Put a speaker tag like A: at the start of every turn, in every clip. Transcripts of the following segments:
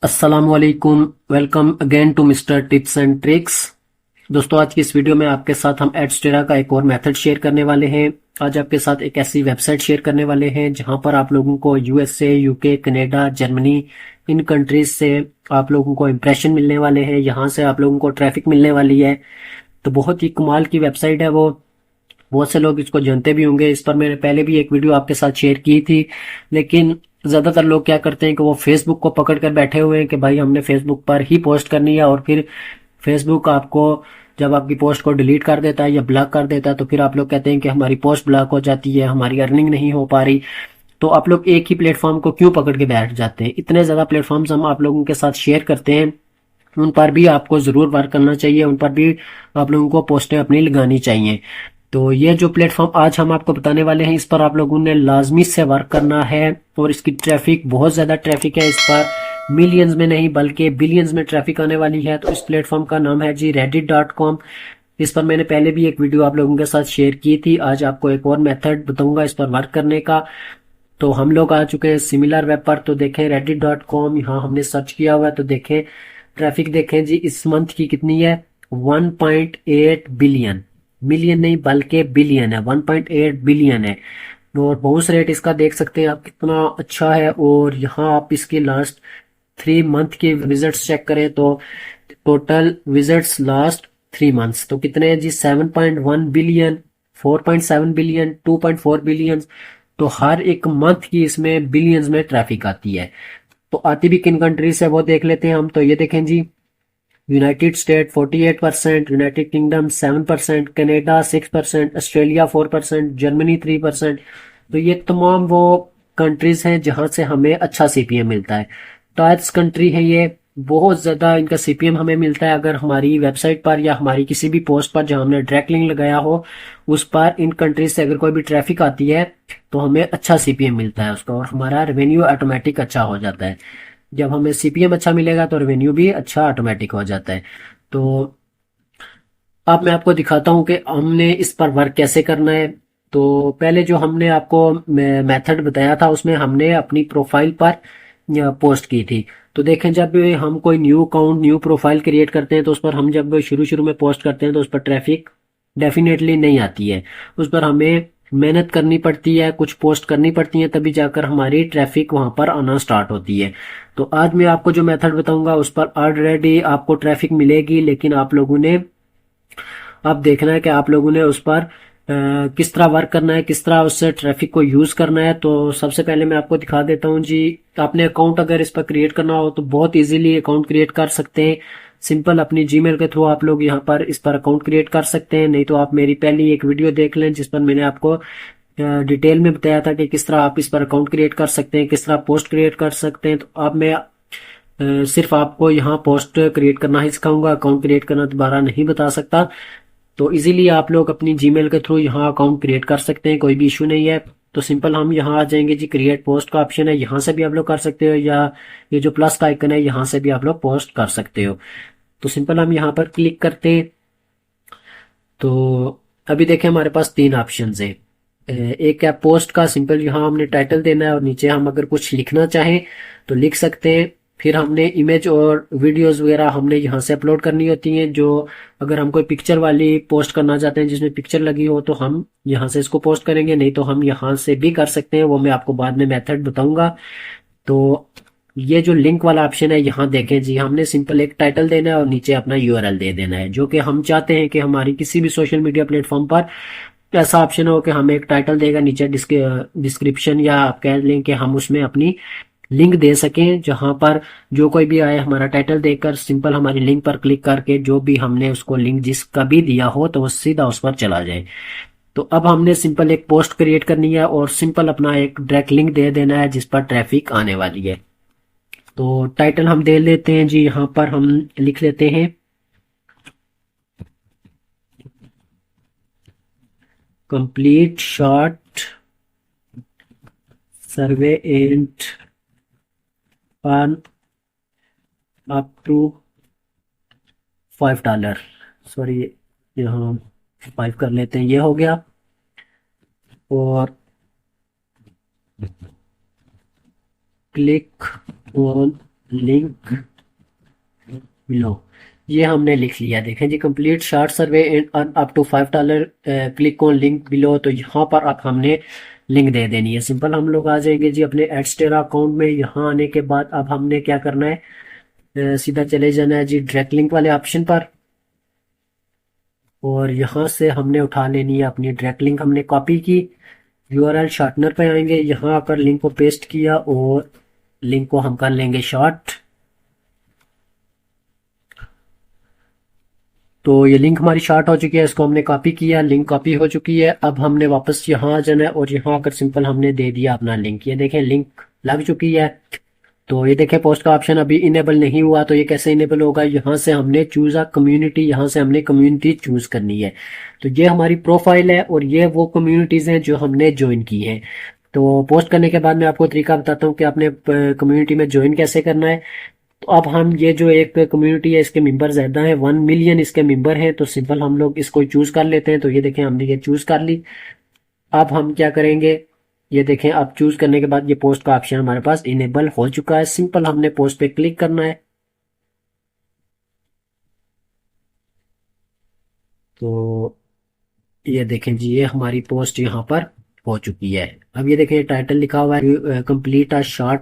A: अस्सलामुअलैकुम। Welcome again to mister tips and tricks. दोस्तों, आज की इस वीडियो में आपके साथ हम एडस्टेरा का एक और मेथड शेयर करने वाले हैं। आज आपके साथ एक ऐसी वेबसाइट शेयर करने वाले हैं जहां पर आप लोगों को यूएसए, यूके, कनाडा, जर्मनी, इन कंट्रीज से आप लोगों को इंप्रेशन मिलने वाले हैं। यहां से आप लोगों को ट्रैफिक मिलने वाली है। तो बहुत ही कमाल की वेबसाइट है वो। बहुत से लोग इसको जानते भी होंगे। इस पर मैंने पहले भी एक वीडियो आपके साथ शेयर की थी, लेकिन ज्यादातर लोग क्या करते हैं कि वो फेसबुक को पकड़ कर बैठे हुए हैं कि भाई हमने फेसबुक पर ही पोस्ट करनी है, और फिर फेसबुक आपको जब आपकी पोस्ट को डिलीट कर देता है या ब्लॉक कर देता है तो फिर आप लोग कहते हैं कि हमारी पोस्ट ब्लॉक हो जाती है, हमारी अर्निंग नहीं हो पा रही। तो आप लोग एक ही प्लेटफॉर्म को क्यों पकड़ के बैठ जाते हैं? इतने ज्यादा प्लेटफॉर्म्स हम आप लोगों के साथ शेयर करते हैं, उन पर भी आपको जरूर वर्क करना चाहिए, उन पर भी आप लोगों को पोस्टें अपनी लगानी चाहिए। तो ये जो प्लेटफॉर्म आज हम आपको बताने वाले हैं, इस पर आप लोगों ने लाजमी से वर्क करना है। और इसकी ट्रैफिक, बहुत ज्यादा ट्रैफिक है इस पर। मिलियंस में नहीं बल्कि बिलियंस में ट्रैफिक आने वाली है। तो इस प्लेटफॉर्म का नाम है जी reddit.com। इस पर मैंने पहले भी एक वीडियो आप लोगों के साथ शेयर की थी। आज आपको एक और मेथड बताऊंगा इस पर वर्क करने का। तो हम लोग आ चुके हैं सिमिलर वेब पर। तो देखें reddit.com, यहाँ हमने सर्च किया हुआ है। तो देखें ट्रैफिक, देखें जी इस मंथ की कितनी है, 1.8 बिलियन। मिलियन नहीं बल्कि बिलियन है, 1.8 बिलियन है। और बाउंस रेट इसका देख सकते हैं आप कितना अच्छा है। और यहाँ आप इसके लास्ट 3 मंथ के विजिट्स चेक करें तो टोटल विजिट्स लास्ट 3 मंथ्स तो कितने हैं जी, 7.1 बिलियन, 4.7 बिलियन, 2.4 बिलियन। तो हर एक मंथ की इसमें बिलियंस में ट्रैफिक आती है। तो आती भी किन कंट्री से वो देख लेते हैं हम। तो ये देखें जी, United State 48%, United Kingdom 7%, Canada 6%, Australia 4%, Germany 3%। तो ये तमाम वो कंट्रीज हैं जहां से हमें अच्छा सीपीएम मिलता है। टॉयट्स कंट्री है ये। बहुत ज्यादा इनका सीपीएम हमें मिलता है अगर हमारी वेबसाइट पर या हमारी किसी भी पोस्ट पर जहां हमने डायरेक्ट लिंक लगाया हो उस पर इन कंट्रीज से अगर कोई भी ट्रैफिक आती है तो हमें अच्छा सीपीएम मिलता है उसका, और हमारा रेवेन्यू ऑटोमेटिक अच्छा हो जाता है। जब हमें सीपीएम अच्छा मिलेगा तो रेवेन्यू भी अच्छा ऑटोमेटिक हो जाता है। तो अब मैं आपको दिखाता हूँ कि हमने इस पर वर्क कैसे करना है। तो पहले जो हमने आपको मेथड बताया था उसमें हमने अपनी प्रोफाइल पर पोस्ट की थी। तो देखें जब हम कोई new account, new profile create करते हैं तो उस पर हम जब शुरू शुरू में पोस्ट करते हैं तो उस पर ट्रैफिक डेफिनेटली नहीं आती है। उस पर हमें मेहनत करनी पड़ती है, कुछ पोस्ट करनी पड़ती है, तभी जाकर हमारी ट्रैफिक वहां पर आना स्टार्ट होती है। तो आज मैं आपको जो मेथड बताऊंगा उस पर ऑलरेडी आपको ट्रैफिक मिलेगी, लेकिन आप लोगों ने अब देखना है कि आप लोगों ने उस पर किस तरह वर्क करना है, किस तरह उससे ट्रैफिक को यूज करना है। तो सबसे पहले मैं आपको दिखा देता हूँ जी। आपने अकाउंट अगर इस पर क्रिएट करना हो तो बहुत इजीली अकाउंट क्रिएट कर सकते हैं। सिंपल अपनी जीमेल के थ्रू आप लोग यहाँ पर इस पर अकाउंट क्रिएट कर सकते हैं। नहीं तो आप मेरी पहली एक वीडियो देख लें जिस पर मैंने आपको डिटेल में बताया था कि किस तरह आप इस पर अकाउंट क्रिएट कर सकते हैं, किस तरह पोस्ट क्रिएट कर सकते हैं। तो अब मैं सिर्फ आपको यहाँ पोस्ट क्रिएट करना ही सिखाऊंगा, अकाउंट क्रिएट करना दोबारा नहीं बता सकता। तो इजीली आप लोग अपनी जीमेल के थ्रू यहाँ अकाउंट क्रिएट कर सकते हैं, कोई भी इशू नहीं है। तो सिंपल हम यहाँ आ जाएंगे जी, क्रिएट पोस्ट का ऑप्शन है, यहाँ से भी आप लोग कर सकते हो, या ये जो प्लस का आइकन है यहाँ से भी आप लोग पोस्ट कर सकते हो। तो सिंपल हम यहाँ पर क्लिक करते हैं। तो अभी देखें हमारे पास 3 ऑप्शन है। एक है पोस्ट का, सिंपल यहाँ हमने टाइटल देना है और नीचे हम अगर कुछ लिखना चाहें तो लिख सकते हैं। फिर हमने इमेज और वीडियोस वगैरह हमने यहाँ से अपलोड करनी होती हैं। जो अगर हम कोई पिक्चर वाली पोस्ट करना चाहते हैं जिसमें पिक्चर लगी हो तो हम यहाँ से इसको पोस्ट करेंगे, नहीं तो हम यहाँ से भी कर सकते हैं, वो मैं आपको बाद में मेथड बताऊंगा। तो ये जो लिंक वाला ऑप्शन है यहाँ देखें जी, हमने सिंपल एक टाइटल देना है और नीचे अपना यूआरएल दे देना है, जो कि हम चाहते हैं कि हमारी किसी भी सोशल मीडिया प्लेटफॉर्म पर ऐसा ऑप्शन हो कि हमें एक टाइटल देगा, नीचे डिस्क्रिप्शन, या आप कह लें कि हम उसमें अपनी लिंक दे सकें, जहां पर जो कोई भी आए हमारा टाइटल देखकर सिंपल हमारी लिंक पर क्लिक करके जो भी हमने उसको लिंक जिसका भी दिया हो तो वो सीधा उस पर चला जाए। तो अब हमने सिंपल एक पोस्ट क्रिएट करनी है और सिंपल अपना एक डायरेक्ट लिंक दे देना है जिस पर ट्रैफिक आने वाली है। तो टाइटल हम दे लेते हैं जी, यहाँ पर हम लिख लेते हैं complete short survey and earn up to $5। Sorry, यहाँ 5 कर लेते हैं, ये हो गया। और क्लिक ऑन लिंक बिलो, ये हमने लिख लिया। देखें जी, complete short survey and earn up to $5, click on link below. तो यहाँ पर अब हमने लिंक दे देनी है। सिंपल हम लोग आ जाएंगे जी अपने एडस्टेरा अकाउंट में। यहाँ आने के बाद अब हमने क्या करना है, सीधा चले जाना है जी डायरेक्ट लिंक वाले ऑप्शन पर, और यहाँ से हमने उठा लेनी है अपनी डायरेक्ट लिंक। हमने कॉपी की, यूआरएल शॉर्टनर पे आएंगे, यहाँ आकर लिंक को पेस्ट किया और लिंक को हम कर लेंगे शॉर्ट। तो ये लिंक हमारी शॉर्ट हो चुकी है, इसको हमने कॉपी किया, लिंक कॉपी हो चुकी है। अब हमने वापस यहाँ आ जाना है और यहाँ आकर सिंपल हमने दे दिया अपना लिंक। ये देखें लिंक लग चुकी है। तो ये देखें पोस्ट का ऑप्शन अभी इनेबल नहीं हुआ, तो ये कैसे इनेबल होगा, यहाँ से हमने चूज अ कम्युनिटी, यहाँ से हमने कम्युनिटी चूज करनी है। तो ये हमारी प्रोफाइल है और ये वो कम्युनिटीज हैं जो हमने ज्वाइन की है। तो पोस्ट करने के बाद मैं आपको तरीका बताता हूँ कि आपने कम्युनिटी में ज्वाइन कैसे करना है। तो अब हम ये जो एक कम्युनिटी है इसके मेंबर ज्यादा हैं, 1 मिलियन इसके मेंबर हैं, तो सिंपल हम लोग इसको चूज कर लेते हैं। तो ये देखें हमने ये चूज कर ली। अब हम क्या करेंगे, ये देखें अब चूज करने के बाद ये पोस्ट का ऑप्शन हमारे पास इनेबल हो चुका है। सिंपल हमने पोस्ट पे क्लिक करना है। तो ये देखें जी, ये हमारी पोस्ट यहाँ पर हो चुकी है। अब ये देखें टाइटल लिखा हुआ है complete a short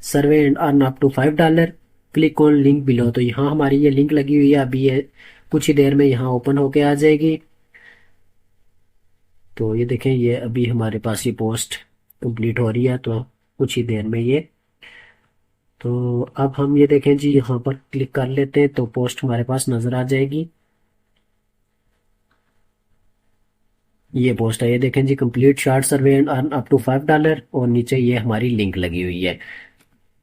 A: survey and earn up to $5, click on link below. तो यहाँ हमारी ये लिंक लगी हुई है, अभी ये कुछ ही देर में यहाँ ओपन होके आ जाएगी। तो ये देखें ये अभी हमारे पास ये पोस्ट कंप्लीट हो रही है, तो कुछ ही देर में ये। तो अब हम ये देखें जी यहाँ पर क्लिक कर लेते हैं तो पोस्ट हमारे पास नजर आ जाएगी। ये पोस्ट है, ये देखें जी complete short survey and earn up to $5, और नीचे ये हमारी लिंक लगी हुई है।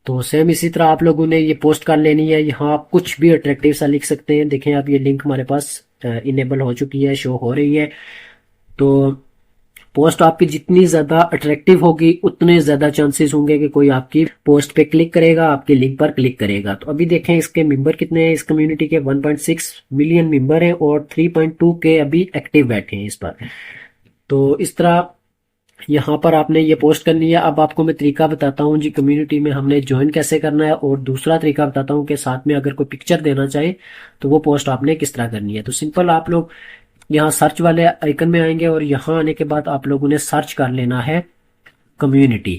A: तो सेम इसी तरह आप लोगों ने ये पोस्ट कर लेनी है। यहाँ आप कुछ भी अट्रैक्टिव सा लिख सकते हैं। देखें अब ये लिंक हमारे पास इनेबल हो चुकी है, शो हो रही है। तो पोस्ट आपकी जितनी ज्यादा अट्रैक्टिव होगी उतने ज्यादा चांसेस होंगे कि कोई आपकी पोस्ट पे क्लिक करेगा, आपके लिंक पर क्लिक करेगा। तो अभी देखें इसके मेंबर कितने हैं, इस कम्युनिटी के 1.6 मिलियन मेंबर हैं और 3.2 के अभी एक्टिव बैठे हैं इस पर। तो इस तरह यहाँ पर आपने ये पोस्ट करनी है। अब आपको मैं तरीका बताता हूँ जी कम्युनिटी में हमने ज्वाइन कैसे करना है, और दूसरा तरीका बताता हूँ कि साथ में अगर कोई पिक्चर देना चाहे तो वो पोस्ट आपने किस तरह करनी है। तो सिंपल आप लोग यहाँ सर्च वाले आइकन में आएंगे और यहाँ आने के बाद आप लोगों ने सर्च कर लेना है कम्युनिटी।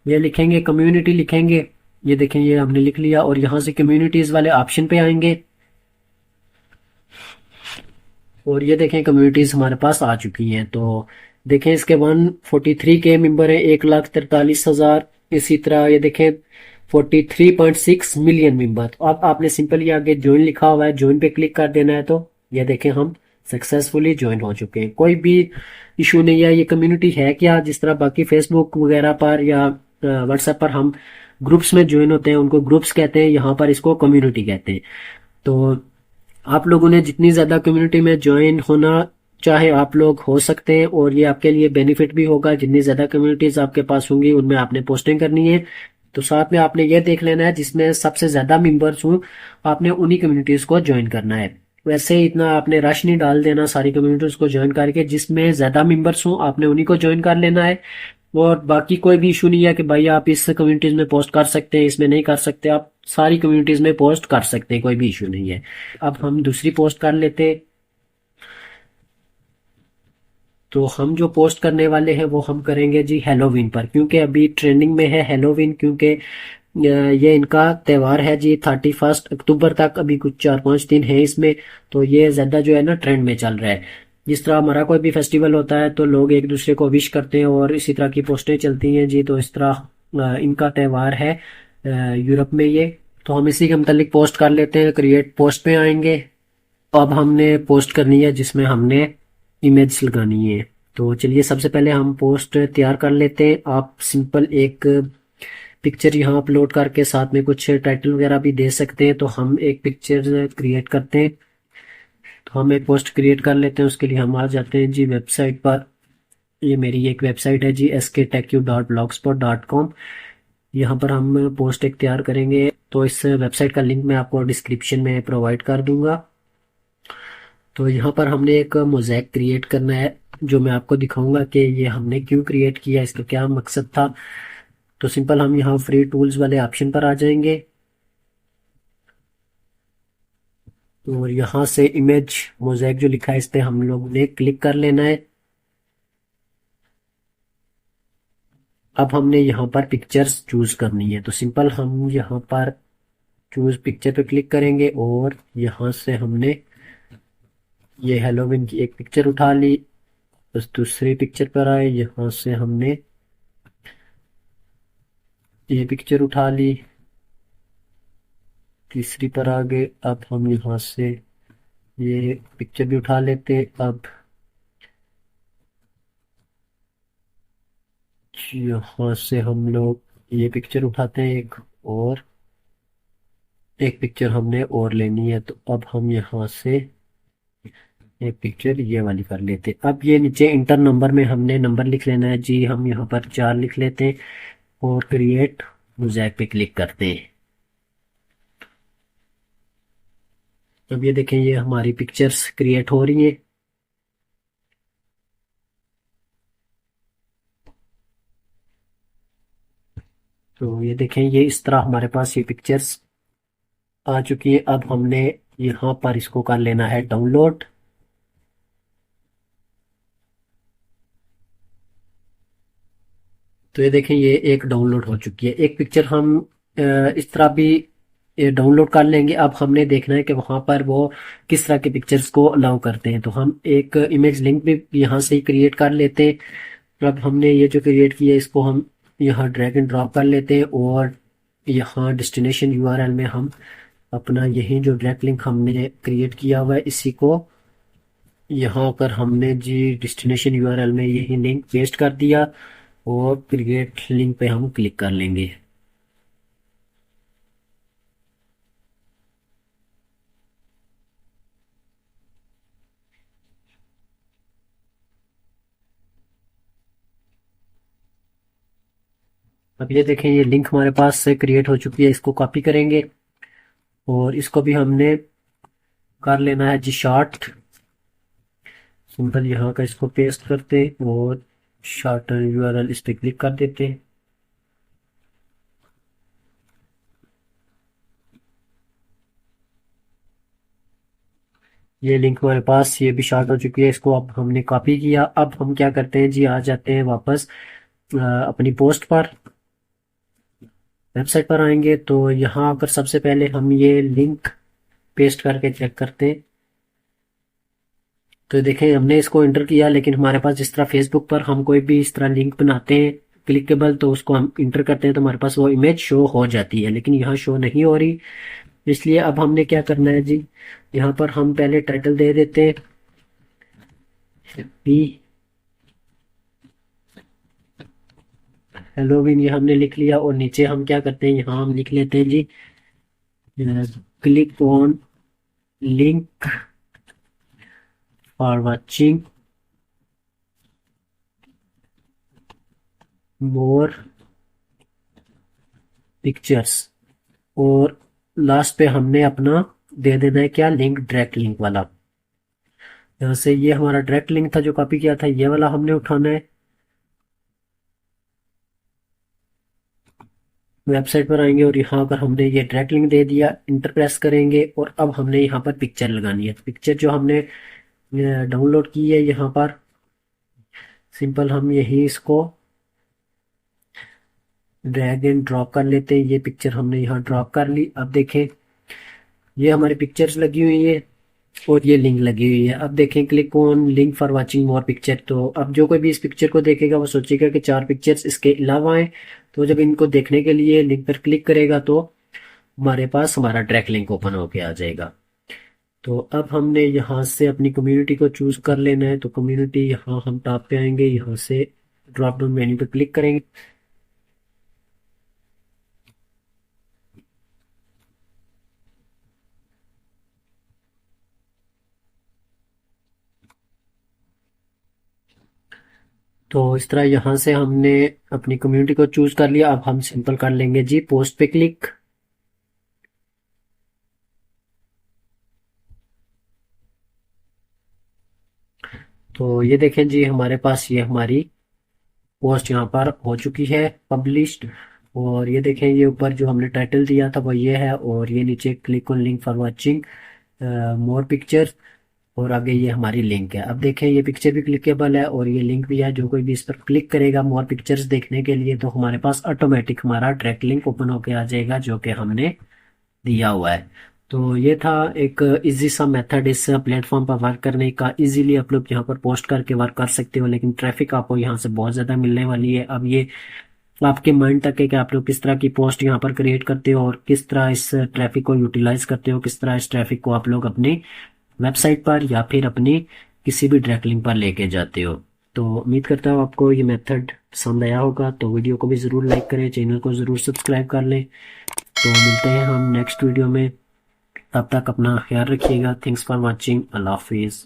A: ये लिखेंगे कम्युनिटी लिखेंगे, ये देखें ये हमने लिख लिया, और यहाँ से कम्युनिटीज वाले ऑप्शन पे आएंगे और ये देखें कम्युनिटीज हमारे पास आ चुकी हैं। तो देखें इसके 143 के मेंबर है, 1,43,000। इसी तरह ये देखें 43.6 मिलियन मेंबर। तो अब आपने सिंपल ये आगे ज्वाइन लिखा हुआ है, ज्वाइन पे क्लिक कर देना है। तो ये देखें हम सक्सेसफुली ज्वाइन हो चुके हैं, कोई भी इशू नहीं है। ये कम्युनिटी है क्या, जिस तरह बाकी फेसबुक वगैरह पर या व्हाट्सएप पर हम ग्रुप्स में ज्वाइन होते हैं उनको ग्रुप्स कहते हैं, यहाँ पर इसको कम्युनिटी कहते हैं। तो आप लोगों ने जितनी ज्यादा कम्युनिटी में ज्वाइन होना चाहे आप लोग हो सकते हैं, और ये आपके लिए बेनिफिट भी होगा। जितनी ज्यादा कम्युनिटीज आपके पास होंगी उनमें आपने पोस्टिंग करनी है। तो साथ में आपने ये देख लेना है जिसमें सबसे ज्यादा मेंबर्स हों, आपने उन्हीं कम्युनिटीज को ज्वाइन करना है। वैसे ही इतना आपने रश नहीं डाल देना सारी कम्युनिटीज को ज्वाइन करके, जिसमें ज्यादा मेंबर्स हों आपने उन्हीं को ज्वाइन कर लेना है। और बाकी कोई भी इशू नहीं है कि भाई आप इस कम्युनिटीज में पोस्ट कर सकते हैं इसमें नहीं कर सकते, आप सारी कम्युनिटीज में पोस्ट कर सकते हैं, कोई भी इशू नहीं है। अब हम दूसरी पोस्ट कर लेते हैं। तो हम जो पोस्ट करने वाले हैं वो हम करेंगे जी हेलोवीन पर, क्योंकि अभी ट्रेंडिंग में है हेलोवीन, क्योंकि ये इनका त्योहार है जी 31 अक्टूबर तक, अभी कुछ 4-5 दिन है इसमें। तो ये ज्यादा जो है ना ट्रेंड में चल रहा है। जिस तरह हमारा कोई भी फेस्टिवल होता है तो लोग एक दूसरे को विश करते हैं और इसी तरह की पोस्टें चलती हैं जी। तो इस तरह इनका त्योहार है यूरोप में ये। तो हम इसी के मुतालिक पोस्ट कर लेते हैं, क्रिएट पोस्ट पे आएंगे। तो अब हमने पोस्ट करनी है जिसमें हमने इमेज लगानी है। तो चलिए सबसे पहले हम पोस्ट तैयार कर लेते हैं। आप सिंपल एक पिक्चर यहाँ अपलोड करके साथ में कुछ टाइटल वगैरह भी दे सकते हैं। तो हम एक पिक्चर क्रिएट करते हैं। तो हम एक पोस्ट क्रिएट कर लेते हैं, उसके लिए हम आ जाते हैं जी वेबसाइट पर। ये मेरी एक वेबसाइट है जी sktechu.blogspot.com। यहाँ पर हम पोस्ट एक तैयार करेंगे। तो इस वेबसाइट का लिंक मैं आपको डिस्क्रिप्शन में प्रोवाइड कर दूंगा। तो यहाँ पर हमने एक मोज़ेक क्रिएट करना है जो मैं आपको दिखाऊंगा कि ये हमने क्यों क्रिएट किया, इसका क्या मकसद था। तो सिंपल हम यहाँ फ्री टूल्स वाले ऑप्शन पर आ जाएंगे और यहाँ से इमेज मोज़ेक जो लिखा है इस पे हम लोग ने क्लिक कर लेना है। अब हमने यहाँ पर पिक्चर्स चूज करनी है, तो सिंपल हम यहाँ पर चूज पिक्चर पे क्लिक करेंगे और यहाँ से हमने ये हेलोविन की एक पिक्चर उठा ली। बस दूसरी पिक्चर पर आए, यहाँ से हमने ये पिक्चर उठा ली। तीसरी पर आ गए, अब हम यहाँ से ये पिक्चर भी उठा लेते हैं। अब यहाँ से हम लोग ये पिक्चर उठाते हैं एक, और एक पिक्चर हमने और लेनी है, तो अब हम यहाँ से एक पिक्चर ये वाली कर लेते हैं। अब ये नीचे इंटर नंबर में हमने नंबर लिख लेना है जी, हम यहाँ पर 4 लिख लेते हैं और क्रिएट मोज़ेक पे क्लिक करते हैं। अब ये देखें, ये हमारी पिक्चर्स क्रिएट हो रही हैं। तो ये देखें, ये इस तरह हमारे पास ये पिक्चर्स आ चुकी है। अब हमने यहाँ पर इसको कर लेना है डाउनलोड। तो ये देखें, ये एक डाउनलोड हो चुकी है। एक पिक्चर हम इस तरह भी डाउनलोड कर लेंगे। अब हमने देखना है कि वहां पर वो किस तरह के पिक्चर्स को अलाउ करते हैं, तो हम एक इमेज लिंक भी यहाँ से ही क्रिएट कर लेते हैं। अब हमने ये जो क्रिएट किया है इसको हम यहाँ ड्रैग एंड ड्रॉप कर लेते हैं और यहाँ डेस्टिनेशन यूआरएल में हम अपना यही जो डायरेक्ट लिंक हमने क्रिएट किया हुआ है इसी को यहाँ पर हमने जी डेस्टिनेशन यूआरएल में यही लिंक पेस्ट कर दिया और क्रिएट लिंक पे हम क्लिक कर लेंगे। अब ये देखें, ये लिंक हमारे पास से क्रिएट हो चुकी है। इसको कॉपी करेंगे और इसको भी हमने कर लेना है जी शॉर्ट। सिंपल यहाँ का इसको पेस्ट करते और शॉर्टन यूआरएल इस पे क्लिक कर देते। ये लिंक हमारे पास ये भी शॉर्ट हो चुकी है, इसको अब हमने कॉपी किया। अब हम क्या करते हैं जी, आ जाते हैं वापस अपनी पोस्ट पर, वेबसाइट पर आएंगे। तो यहाँ पर सबसे पहले हम ये लिंक पेस्ट करके चेक करते हैं। तो देखें, हमने इसको एंटर किया, लेकिन हमारे पास जिस तरह फेसबुक पर हम कोई भी इस तरह लिंक बनाते हैं क्लिकेबल, तो उसको हम इंटर करते हैं तो हमारे पास वो इमेज शो हो जाती है, लेकिन यहाँ शो नहीं हो रही। इसलिए अब हमने क्या करना है जी, यहाँ पर हम पहले टाइटल दे देते हैं हैप्पी हेलोवीन, ये हमने लिख लिया। और नीचे हम क्या करते हैं, यहाँ हम लिख लेते हैं जी click on link for watching more pictures. और लास्ट पे हमने अपना दे देना है क्या, लिंक, डायरेक्ट लिंक वाला। यहाँ से ये हमारा डायरेक्ट लिंक था जो कॉपी किया था, ये वाला हमने उठाना है। वेबसाइट पर आएंगे और यहाँ पर हमने ये डायरेक्ट लिंक दे दिया, इंटर प्रेस करेंगे और अब हमने यहाँ पर पिक्चर लगानी है। पिक्चर जो हमने डाउनलोड की है यहाँ पर सिंपल हम यही इसको ड्रैग एंड ड्रॉप कर लेते हैं। ये पिक्चर हमने यहाँ ड्रॉप कर ली। अब देखें, ये हमारी पिक्चर्स लगी हुई है और ये लिंक लगी हुई है। अब देखें, click on link for watching more picture. तो अब जो कोई भी इस पिक्चर को देखेगा वो सोचेगा कि 4 पिक्चर्स इसके अलावा हैं। तो जब इनको देखने के लिए लिंक पर क्लिक करेगा तो हमारे पास हमारा डायरेक्ट लिंक ओपन होके आ जाएगा। तो अब हमने यहाँ से अपनी कम्युनिटी को चूज कर लेना है। तो कम्युनिटी, यहाँ हम टॉप पे आएंगे, यहाँ से ड्रॉप डाउन मेन्यू पे क्लिक करेंगे। तो इस तरह यहाँ से हमने अपनी कम्युनिटी को चूज कर लिया। अब हम सिंपल कर लेंगे जी पोस्ट पे क्लिक। तो ये देखें जी, हमारे पास ये हमारी पोस्ट यहाँ पर हो चुकी है पब्लिश्ड। और ये देखें, ये ऊपर जो हमने टाइटल दिया था वो ये है, और ये नीचे click on link for watching more picture, और आगे ये हमारी लिंक है। अब देखें, ये पिक्चर भी क्लिकेबल है और ये लिंक भी है। जो कोई भी इस पर क्लिक करेगा मोर पिक्चर्स देखने के लिए, तो हमारे पास ऑटोमेटिक हमारा डायरेक्ट लिंक ओपन होके आ जाएगा जो कि हमने दिया हुआ है। तो ये था एक इजी सा मेथड इस प्लेटफॉर्म पर वर्क करने का। इजीली आप लोग यहाँ पर पोस्ट करके वर्क कर सकते हो, लेकिन ट्रैफिक आपको यहाँ से बहुत ज़्यादा मिलने वाली है। अब ये आपके माइंड तक है कि आप लोग किस तरह की पोस्ट यहाँ पर क्रिएट करते हो और किस तरह इस ट्रैफिक को यूटिलाइज करते हो, किस तरह इस ट्रैफिक को आप लोग अपनी वेबसाइट पर या फिर अपनी किसी भी डायरेक्ट लिंक पर लेके जाते हो। तो उम्मीद करता हूँ आपको ये मेथड पसंद आया होगा। तो वीडियो को भी ज़रूर लाइक करें, चैनल को ज़रूर सब्सक्राइब कर लें। तो मिलते हैं हम नेक्स्ट वीडियो में, तब तक अपना ख्याल रखिएगा। Thanks for watching. अल्लाह हाफिज़।